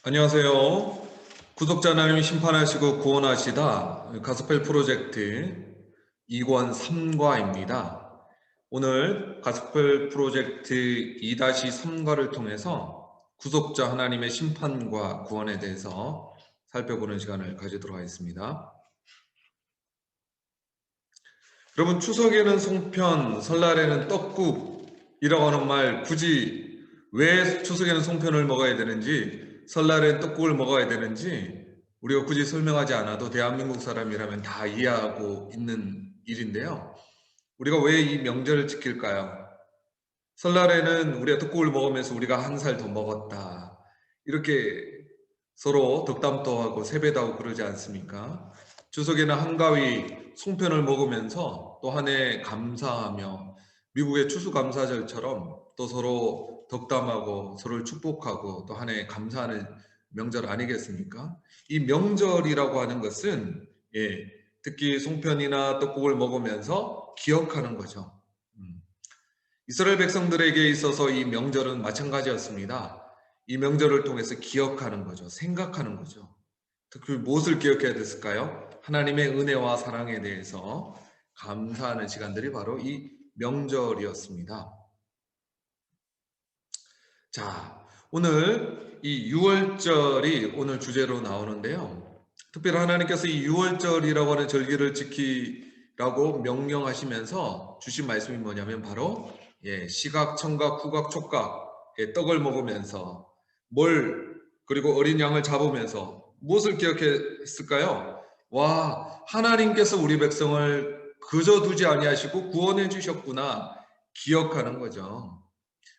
안녕하세요. 구독자 하나님 심판하시고 구원하시다 가스펠 프로젝트 2권 3과입니다. 오늘 가스펠 프로젝트 2-3과를 통해서 구속자 하나님의 심판과 구원에 대해서 살펴보는 시간을 가지도록 하겠습니다. 여러분, 추석에는 송편, 설날에는 떡국이라고 하는 말, 굳이 왜 추석에는 송편을 먹어야 되는지, 설날엔 떡국을 먹어야 되는지 우리가 굳이 설명하지 않아도 대한민국 사람이라면 다 이해하고 있는 일인데요. 우리가 왜 이 명절을 지킬까요? 설날에는 우리가 떡국을 먹으면서 우리가 한 살 더 먹었다, 이렇게 서로 덕담도 하고 세배도 하고 그러지 않습니까? 추석에는 한가위 송편을 먹으면서 또 한 해 감사하며, 미국의 추수감사절처럼 또 서로 덕담하고 서로를 축복하고 또 한 해 감사하는 명절 아니겠습니까? 이 명절이라고 하는 것은 특히 송편이나 떡국을 먹으면서 기억하는 거죠. 이스라엘 백성들에게 있어서 이 명절은 마찬가지였습니다. 이 명절을 통해서 기억하는 거죠. 생각하는 거죠. 특히 무엇을 기억해야 됐을까요? 하나님의 은혜와 사랑에 대해서 감사하는 시간들이 바로 이 명절이었습니다. 자, 오늘 이 유월절이 오늘 주제로 나오는데요. 특별히 하나님께서 이 유월절이라고 하는 절기를 지키라고 명령하시면서 주신 말씀이 뭐냐면 바로 시각, 청각, 후각, 촉각 떡을 먹으면서 그리고 어린 양을 잡으면서 무엇을 기억했을까요? 와, 하나님께서 우리 백성을 그저 두지 아니하시고 구원해 주셨구나 기억하는 거죠.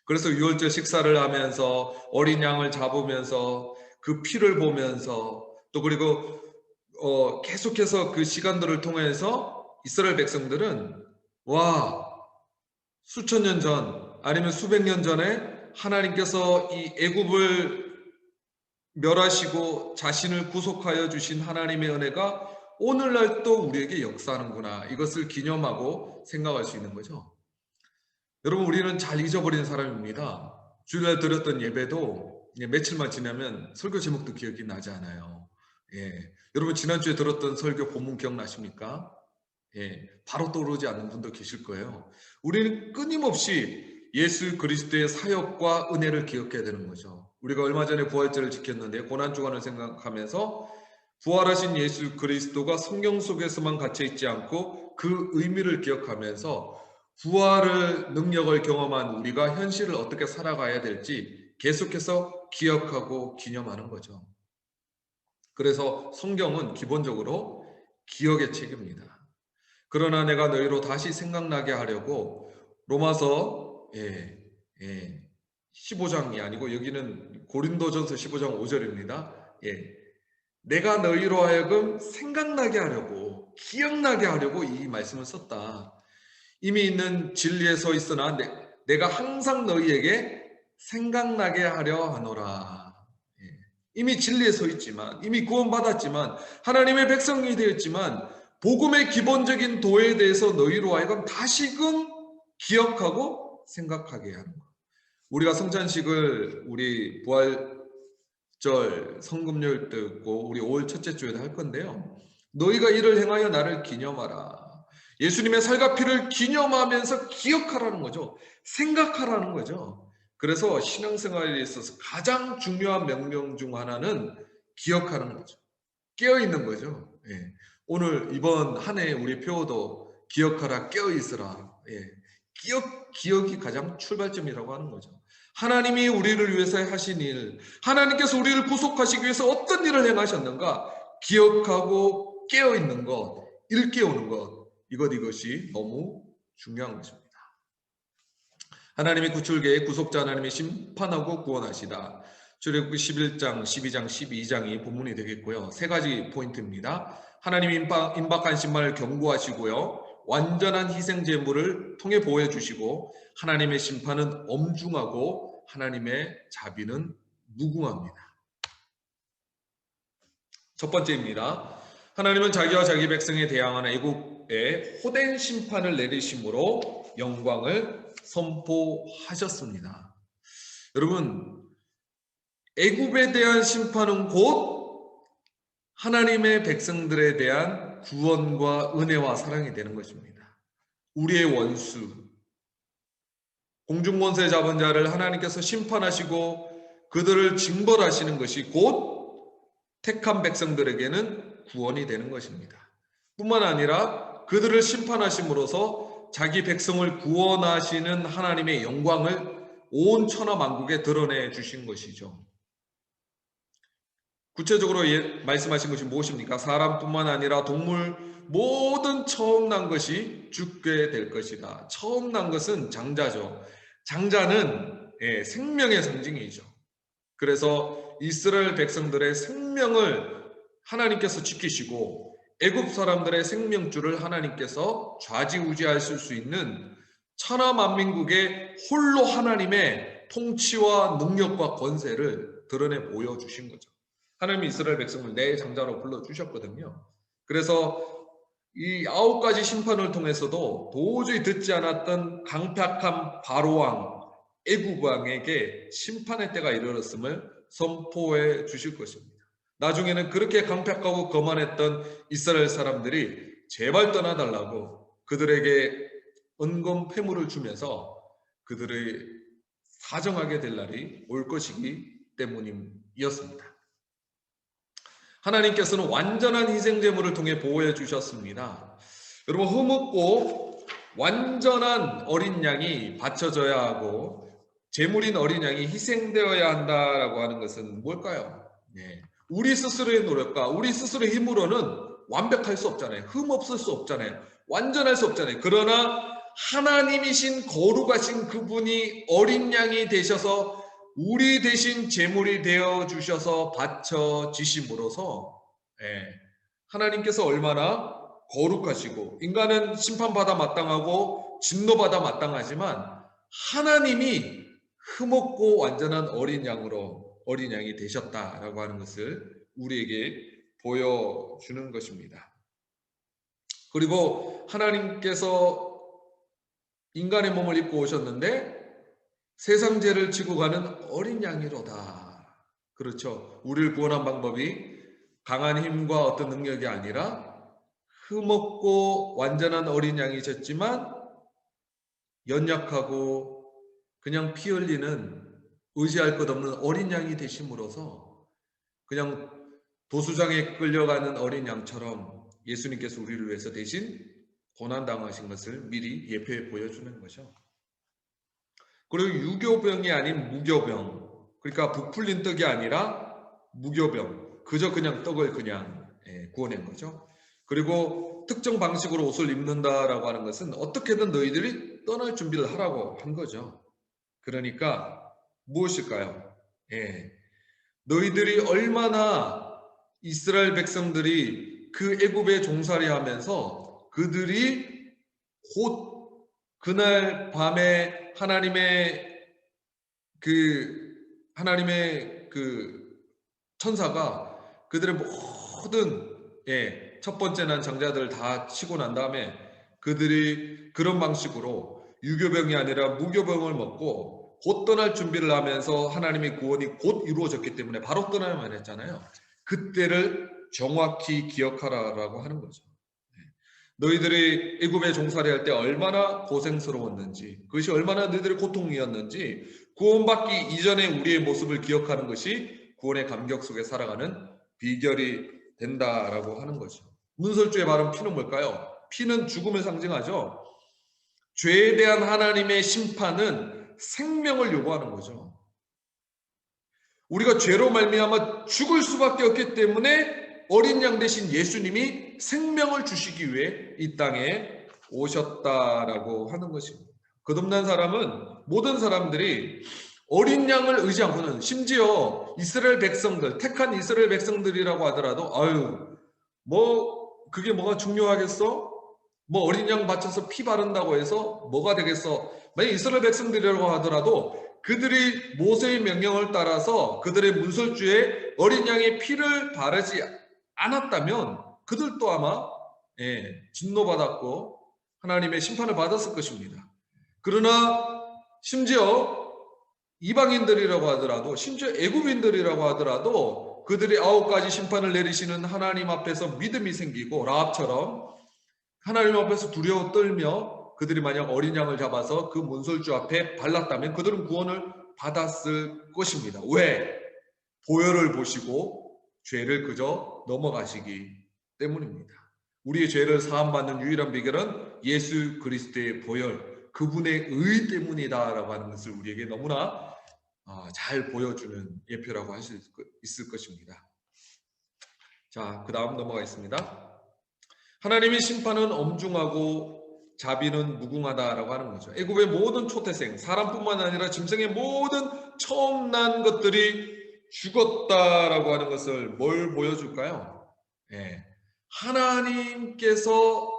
그래서 유월절 식사를 하면서 어린 양을 잡으면서 그 피를 보면서 또 그리고 계속해서 그 시간들을 통해서 이스라엘 백성들은 와, 수천 년 전 아니면 수백 년 전에 하나님께서 이 애굽을 멸하시고 자신을 구속하여 주신 하나님의 은혜가 오늘날 또 우리에게 역사하는구나, 이것을 기념하고 생각할 수 있는 거죠. 여러분, 우리는 잘 잊어버리는 사람입니다. 주일날 드렸던 예배도 며칠만 지나면 설교 제목도 기억이 나지 않아요. 여러분, 지난주에 들었던 설교 본문 기억나십니까? 바로 떠오르지 않는 분도 계실 거예요. 우리는 끊임없이 예수 그리스도의 사역과 은혜를 기억해야 되는 거죠. 우리가 얼마 전에 부활절을 지켰는데 고난주간을 생각하면서 부활하신 예수 그리스도가 성경 속에서만 갇혀 있지 않고 그 의미를 기억하면서 부활의 능력을 경험한 우리가 현실을 어떻게 살아가야 될지 계속해서 기억하고 기념하는 거죠. 그래서 성경은 기본적으로 기억의 책입니다. 그러나 내가 너희로 다시 생각나게 하려고 로마서 15장이 아니고 여기는 고린도전서 15장 5절입니다. 내가 너희로 하여금 생각나게 하려고, 기억나게 하려고 이 말씀을 썼다. 이미 있는 진리에 서 있으나 내가 항상 너희에게 생각나게 하려 하노라. 이미 진리에 서 있지만, 이미 구원받았지만, 하나님의 백성이 되었지만 복음의 기본적인 도에 대해서 너희로 하여금 다시금 기억하고 생각하게 하는 것. 우리가 성찬식을 우리 부활절 성금요일 때 있고 우리 5월 첫째 주에도 할 건데요. 너희가 이를 행하여 나를 기념하라. 예수님의 살과 피를 기념하면서 기억하라는 거죠. 생각하라는 거죠. 그래서 신앙생활에 있어서 가장 중요한 명령 중 하나는 기억하는 거죠. 깨어있는 거죠. 오늘 이번 한 해 우리 표어도 기억하라, 깨어있으라. 기억이 가장 출발점이라고 하는 거죠. 하나님이 우리를 위해서 하신 일, 하나님께서 우리를 구속하시기 위해서 어떤 일을 행하셨는가 기억하고 깨어있는 것, 일깨우는 것, 이것이 너무 중요한 것입니다. 하나님의 구출계의 구속자 하나님의 심판하고 구원하시다. 출애굽기 11장, 12장, 12장이 본문이 되겠고요. 세 가지 포인트입니다. 하나님 임박한 심판을 경고하시고요. 완전한 희생 제물을 통해 보호해 주시고, 하나님의 심판은 엄중하고 하나님의 자비는 무궁합니다. 첫 번째입니다. 하나님은 자기와 자기 백성에 대항하는 애국에 호된 심판을 내리심으로 영광을 선포하셨습니다. 여러분, 애굽에 대한 심판은 곧 하나님의 백성들에 대한 구원과 은혜와 사랑이 되는 것입니다. 우리의 원수, 공중권세 잡은 자를 하나님께서 심판하시고 그들을 징벌하시는 것이 곧 택한 백성들에게는 구원이 되는 것입니다. 뿐만 아니라 그들을 심판하심으로써 자기 백성을 구원하시는 하나님의 영광을 온 천하 만국에 드러내 주신 것이죠. 구체적으로 말씀하신 것이 무엇입니까? 사람뿐만 아니라 동물 모든 처음 난 것이 죽게 될 것이다. 처음 난 것은 장자죠. 장자는 생명의 상징이죠. 그래서 이스라엘 백성들의 생명을 하나님께서 지키시고 애굽 사람들의 생명줄을 하나님께서 좌지우지하실 수 있는 천하 만민국의 홀로 하나님의 통치와 능력과 권세를 드러내 보여주신 거죠. 하나님이 이스라엘 백성을 내 장자로 불러주셨거든요. 그래서 이 9가지 심판을 통해서도 도저히 듣지 않았던 강팍한 바로왕 애굽 왕에게 심판의 때가 이르렀음을 선포해 주실 것입니다. 나중에는 그렇게 강팍하고 거만했던 이스라엘 사람들이 제발 떠나달라고 그들에게 은금 패물을 주면서 그들을 사정하게 될 날이 올 것이기 때문이었습니다. 하나님께서는 완전한 희생제물을 통해 보호해 주셨습니다. 여러분, 흠없고 완전한 어린 양이 바쳐져야 하고 제물인 어린 양이 희생되어야 한다라고 하는 것은 뭘까요? 우리 스스로의 노력과 우리 스스로의 힘으로는 완벽할 수 없잖아요. 흠없을 수 없잖아요. 완전할 수 없잖아요. 그러나 하나님이신 거룩하신 그분이 어린 양이 되셔서 우리 대신 제물이 되어 주셔서 바쳐지심으로써 하나님께서 얼마나 거룩하시고 인간은 심판받아 마땅하고 진노받아 마땅하지만 하나님이 흠없고 완전한 어린 양이 되셨다라고 하는 것을 우리에게 보여주는 것입니다. 그리고 하나님께서 인간의 몸을 입고 오셨는데 세상 죄를 지고 가는 어린 양이로다. 그렇죠. 우리를 구원한 방법이 강한 힘과 어떤 능력이 아니라 흠없고 완전한 어린 양이셨지만 연약하고 그냥 피 흘리는 의지할 것 없는 어린 양이 되심으로써 그냥 도수장에 끌려가는 어린 양처럼 예수님께서 우리를 위해서 대신 고난당하신 것을 미리 예표해 보여주는 거죠. 그리고 유교병이 아닌 무교병, 그러니까 부풀린 떡이 아니라 무교병, 그저 그냥 떡을 그냥 구워낸 거죠. 그리고 특정 방식으로 옷을 입는다라고 하는 것은 어떻게든 너희들이 떠날 준비를 하라고 한 거죠. 그러니까 무엇일까요? 너희들이 얼마나 이스라엘 백성들이 그 애굽에 종살이 하면서 그들이 곧 그날 밤에 하나님의 그 천사가 그들의 모든 첫 번째 난 장자들을 다 치고 난 다음에 그들이 그런 방식으로 유교병이 아니라 무교병을 먹고 곧 떠날 준비를 하면서 하나님의 구원이 곧 이루어졌기 때문에 바로 떠나야만 했잖아요. 그때를 정확히 기억하라라고 하는 거죠. 너희들이 애굽에 종살이할 때 얼마나 고생스러웠는지, 그것이 얼마나 너희들의 고통이었는지 구원받기 이전에 우리의 모습을 기억하는 것이 구원의 감격 속에 살아가는 비결이 된다라고 하는 거죠. 문설주에 바른 피는 뭘까요? 피는 죽음을 상징하죠. 죄에 대한 하나님의 심판은 생명을 요구하는 거죠. 우리가 죄로 말미암아 죽을 수밖에 없기 때문에 어린 양 대신 예수님이 생명을 주시기 위해 이 땅에 오셨다라고 하는 것입니다. 거듭난 사람은 모든 사람들이 어린 양을 의지하고는 심지어 이스라엘 백성들, 택한 이스라엘 백성들이라고 하더라도 그게 뭐가 중요하겠어? 뭐 어린 양 바쳐서 피 바른다고 해서 뭐가 되겠어? 만약 이스라엘 백성들이라고 하더라도 그들이 모세의 명령을 따라서 그들의 문설주에 어린 양의 피를 바르지 않았다면 그들도 아마 진노받았고 하나님의 심판을 받았을 것입니다. 그러나 심지어 이방인들이라고 하더라도 심지어 애굽인들이라고 하더라도 그들이 9가지 심판을 내리시는 하나님 앞에서 믿음이 생기고 라합처럼 하나님 앞에서 두려워 떨며 그들이 만약 어린 양을 잡아서 그 문설주 앞에 발랐다면 그들은 구원을 받았을 것입니다. 왜? 보혈을 보시고 죄를 그저 넘어가시기 때문입니다. 우리의 죄를 사함받는 유일한 비결은 예수 그리스도의 보혈, 그분의 의 때문이다라고 하는 것을 우리에게 너무나 잘 보여주는 예표라고 할 수 있을 것입니다. 자, 그 다음 넘어가겠습니다. 하나님의 심판은 엄중하고 자비는 무궁하다라고 하는 거죠. 애굽의 모든 초태생, 사람뿐만 아니라 짐승의 모든 처음 난 것들이 죽었다라고 하는 것을 뭘 보여줄까요? 예, 하나님께서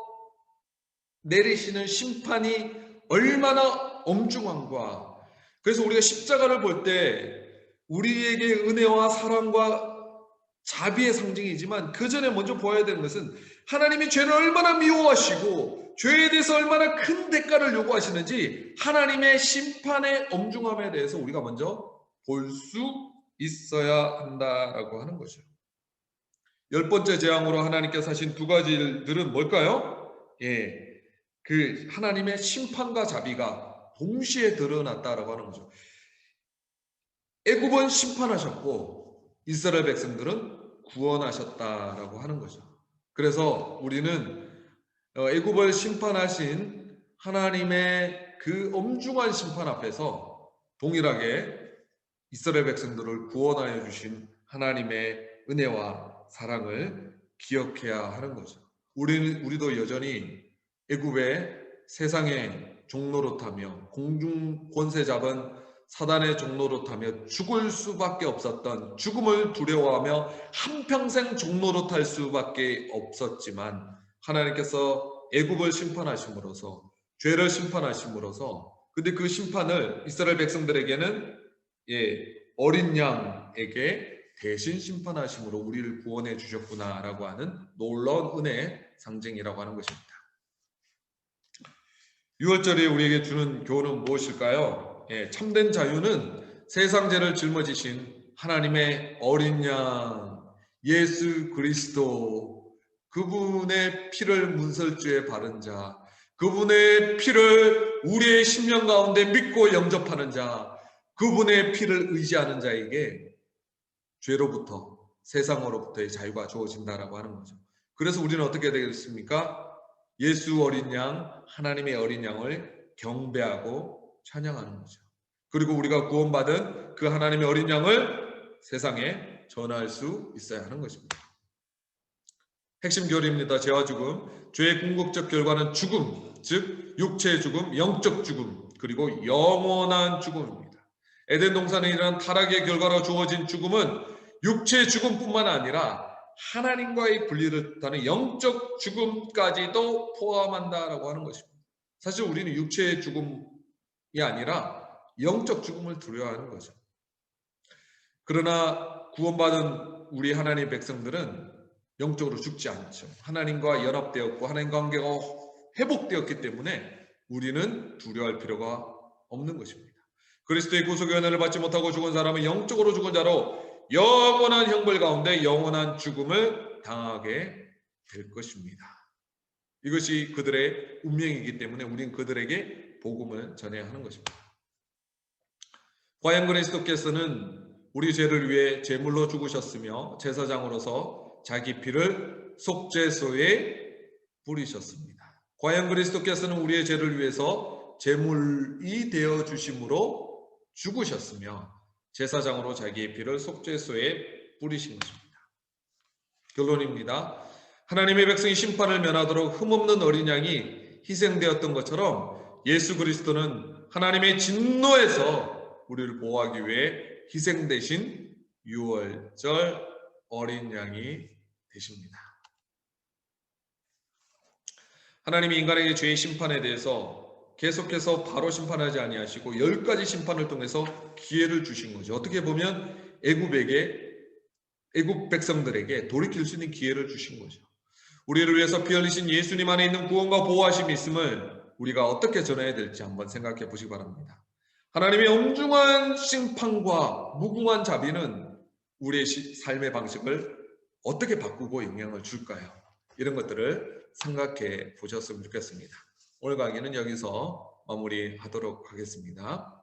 내리시는 심판이 얼마나 엄중한가. 그래서 우리가 십자가를 볼 때 우리에게 은혜와 사랑과 자비의 상징이지만 그 전에 먼저 보아야 되는 것은 하나님이 죄를 얼마나 미워하시고 죄에 대해서 얼마나 큰 대가를 요구하시는지 하나님의 심판의 엄중함에 대해서 우리가 먼저 볼 수 있어야 한다라고 하는 거죠. 10번째 재앙으로 하나님께서 하신 두 가지 일들은 뭘까요? 예, 그 하나님의 심판과 자비가 동시에 드러났다라고 하는 거죠. 애굽은 심판하셨고 이스라엘 백성들은 구원하셨다라고 하는 거죠. 그래서 우리는 애굽을 심판하신 하나님의 그 엄중한 심판 앞에서 동일하게 이스라엘 백성들을 구원하여 주신 하나님의 은혜와 사랑을 기억해야 하는 거죠. 우리도 여전히 애굽의 세상의 종로로 타며 공중 권세 잡은 사단의 종로로 타며 죽을 수밖에 없었던, 죽음을 두려워하며 한평생 종로로 탈 수밖에 없었지만 하나님께서 애굽을 심판하심으로써 죄를 심판하심으로써 근데 그 심판을 이스라엘 백성들에게는 어린 양에게 대신 심판하심으로 우리를 구원해 주셨구나라고 하는 놀라운 은혜의 상징이라고 하는 것입니다. 6월절이 우리에게 주는 교훈은 무엇일까요? 참된 자유는 세상 죄를 짊어지신 하나님의 어린 양 예수 그리스도, 그분의 피를 문설주에 바른 자, 그분의 피를 우리의 심령 가운데 믿고 영접하는 자, 그분의 피를 의지하는 자에게 죄로부터, 세상으로부터의 자유가 주어진다라고 하는 거죠. 그래서 우리는 어떻게 되겠습니까? 예수 어린 양, 하나님의 어린 양을 경배하고 찬양하는 거죠. 그리고 우리가 구원받은 그 하나님의 어린 양을 세상에 전할 수 있어야 하는 것입니다. 핵심 교리입니다. 죄와 죽음, 죄의 궁극적 결과는 죽음, 즉 육체의 죽음, 영적 죽음, 그리고 영원한 죽음입니다. 에덴 동산에 일어난 타락의 결과로 주어진 죽음은 육체의 죽음뿐만 아니라 하나님과의 분리를 뜻하는 영적 죽음까지도 포함한다라고 하는 것입니다. 사실 우리는 육체의 죽음이 아니라 영적 죽음을 두려워하는 거죠. 그러나 구원받은 우리 하나님의 백성들은 영적으로 죽지 않죠. 하나님과 연합되었고 하나님 관계가 회복되었기 때문에 우리는 두려워할 필요가 없는 것입니다. 그리스도의 구속의 은혜를 받지 못하고 죽은 사람은 영적으로 죽은 자로 영원한 형벌 가운데 영원한 죽음을 당하게 될 것입니다. 이것이 그들의 운명이기 때문에 우리는 그들에게 복음을 전해야 하는 것입니다. 과연 그리스도께서는 우리 죄를 위해 제물로 죽으셨으며 제사장으로서 자기 피를 속죄소에 뿌리셨습니다. 과연 그리스도께서는 우리의 죄를 위해서 제물이 되어 주심으로 죽으셨으며 제사장으로 자기의 피를 속죄소에 뿌리신 것입니다. 결론입니다. 하나님의 백성이 심판을 면하도록 흠없는 어린 양이 희생되었던 것처럼 예수 그리스도는 하나님의 진노에서 우리를 보호하기 위해 희생되신 유월절 어린 양이 되십니다. 하나님이 인간에게 죄의 심판에 대해서 계속해서 바로 심판하지 아니하시고 10가지 심판을 통해서 기회를 주신 거죠. 어떻게 보면 애굽 백성들에게 돌이킬 수 있는 기회를 주신 거죠. 우리를 위해서 피 흘리신 예수님 안에 있는 구원과 보호하심이 있음을 우리가 어떻게 전해야 될지 한번 생각해 보시기 바랍니다. 하나님의 엄중한 심판과 무궁한 자비는 우리의 삶의 방식을 어떻게 바꾸고 영향을 줄까요? 이런 것들을 생각해 보셨으면 좋겠습니다. 오늘 강의는 여기서 마무리하도록 하겠습니다.